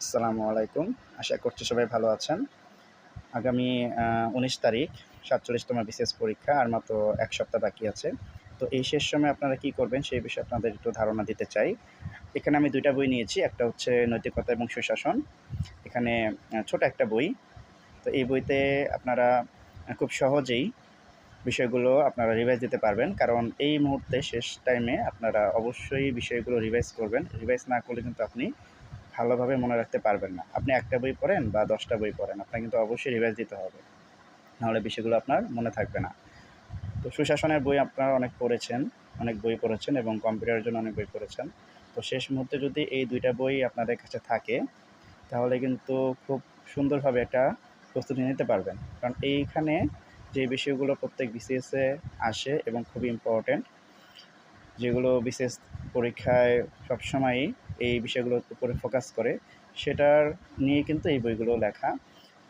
আসসালামু আলাইকুম। আশা করছি সবাই ভালো আছেন। আগামী ১৯ তারিখ ৪৭তম বিসিএস পরীক্ষা আর মাত্র ১ সপ্তাহ বাকি আছে। তো এই শেষ সময়ে আপনারা কী করবেন সেই বিষয়ে আপনাদের একটু ধারণা দিতে চাই। এখানে আমি ২ টা বই নিয়েছি। একটা হচ্ছে নৈতিকতা এবং সুশাসন। এখানে ছোট একটা বই। তো এই বইতে আপনারা খুব সহজেই বিষয়গুলো আপনারা রিভাইজ দিতে পারবেন। কারণ এই মুহূর্তে শেষ টাইমে আপনারা অবশ্যই বিষয়গুলো রিভাইজ করবেন। রিভাইজ না করলে কিন্তু আপনি ভালোভাবে মনে রাখতে পারবেন না। আপনি একটা বই পড়েন বা ১০টা বই পড়েন, আপনার কিন্তু অবশ্যই রিভাইজ দিতে হবে। নাহলে বিষয়গুলো আপনার মনে থাকবে না। তো সুশাসনের বই আপনারা অনেক বই পড়েছেন এবং কম্পিউটারের জন্য অনেক বই পড়েছেন। তো শেষ মুহূর্তে যদি এই ২ টা বই আপনাদের কাছে থাকে, তাহলে কিন্তু খুব সুন্দরভাবে একটা প্রস্তুতি নিতে পারবেন। কারণ এইখানে যে বিষয়গুলো প্রত্যেক বিসিএসে আসে এবং খুবই ইম্পর্ট্যান্ট, যেগুলো বিসিএস পরীক্ষায় সবসময়ই এই বিষয়গুলোর উপরে ফোকাস করে, সেটার নিয়ে কিন্তু এই বইগুলো লেখা।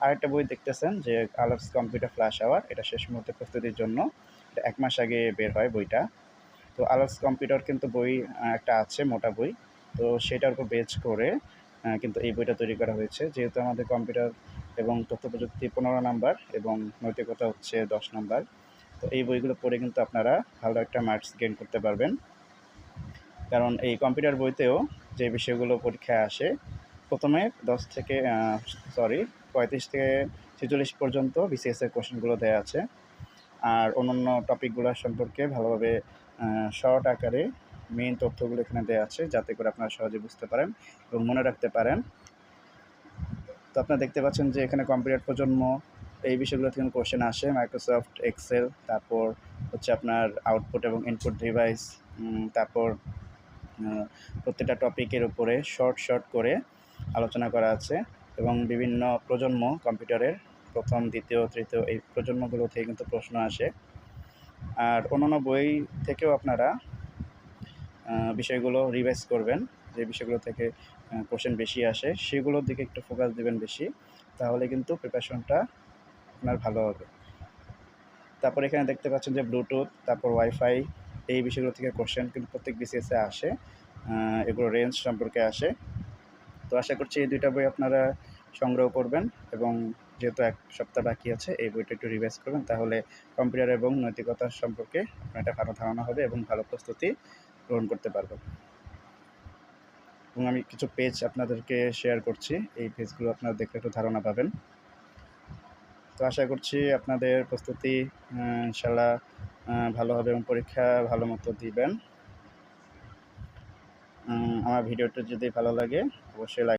আরেকটা বই দেখতেছেন যে আলার্স কম্পিউটার ফ্ল্যাশ আওয়ার, এটা শেষ মুহূর্তে প্রস্তুতির জন্য। এটা ১ মাস আগে বের হয় বইটা। তো আলার্স কম্পিউটার কিন্তু বই একটা আছে মোটা বই। তো সেটার উপর বেস করে কিন্তু এই বইটা তৈরি করা হয়েছে। যেহেতু আমাদের কম্পিউটার এবং তথ্য প্রযুক্তি ১৫ নাম্বার এবং নৈতিকতা হচ্ছে ১০ নাম্বার। তো এই বইগুলো পড়ে কিন্তু আপনারা ভালো একটা মার্কস গেইন করতে পারবেন। কারণ এই কম্পিউটার বইতেও যে বিষয়গুলো পরীক্ষায় আসে, প্রথমে ১০ থেকে ৩৫ থেকে ৪৬ পর্যন্ত বিসিএসের কোশ্চেনগুলো দেয়া আছে। আর অন্যান্য টপিকগুলো সম্পর্কে ভালোভাবে শর্ট আকারে মেইন তথ্যগুলো এখানে দেয়া আছে, যাতে করে আপনারা সহজে বুঝতে পারেন এবং মনে রাখতে পারেন। তো আপনারা দেখতে পাচ্ছেন যে এখানে কম্পিউটার প্রজন্ম এই বিষয়গুলো থেকে কোশ্চেন আসে। মাইক্রোসফট এক্সেল, তারপর হচ্ছে আপনার আউটপুট এবং ইনপুট ডিভাইস, তারপর প্রত্যেকটা টপিকের উপরে শর্ট করে আলোচনা করা আছে এবং বিভিন্ন প্রজন্ম কম্পিউটারের ১ম, ২য়, ৩য় এই প্রজন্মগুলো থেকে কিন্তু প্রশ্ন আসে। আর অন্যান্য বই থেকেও আপনারা বিষয়গুলো রিভাইজ করবেন। যে বিষয়গুলো থেকে কোশ্চেন বেশি আসে সেগুলোর দিকে একটু ফোকাস দিবেন বেশি, তাহলে কিন্তু প্রিপারেশনটা আপনার ভালো হবে। তারপর এখানে দেখতে পাচ্ছেন যে ব্লুটুথ, তারপর ওয়াইফাই, এই বিষয়গুলো থেকে কোশ্চেন কিন্তু প্রত্যেক বিসিএসে আসে। এগুলো রেঞ্জ সম্পর্কে আসে। তো আশা করছি এই ২ টা বই আপনারা সংগ্রহ করবেন এবং যেহেতু ১ সপ্তাহ বাকি আছে এই বইটা একটু রিভাইজ করবেন, তাহলে কম্পিউটার এবং নৈতিকতা সম্পর্কে আপনার একটা ভালো ধারণা হবে এবং ভালো প্রস্তুতি গ্রহণ করতে পারবেন। এবং আমি কিছু পেজ আপনাদেরকে শেয়ার করছি। এই পেজগুলো আপনারা দেখলে একটু ধারণা পাবেন। তো আশা করছি আপনাদের প্রস্তুতি ইনশাআল্লাহ ভালো হবে এবং পরীক্ষা ভালো মতো দিবেন। আমার ভিডিওটা যদি ভালো লাগে অবশ্যই লাইক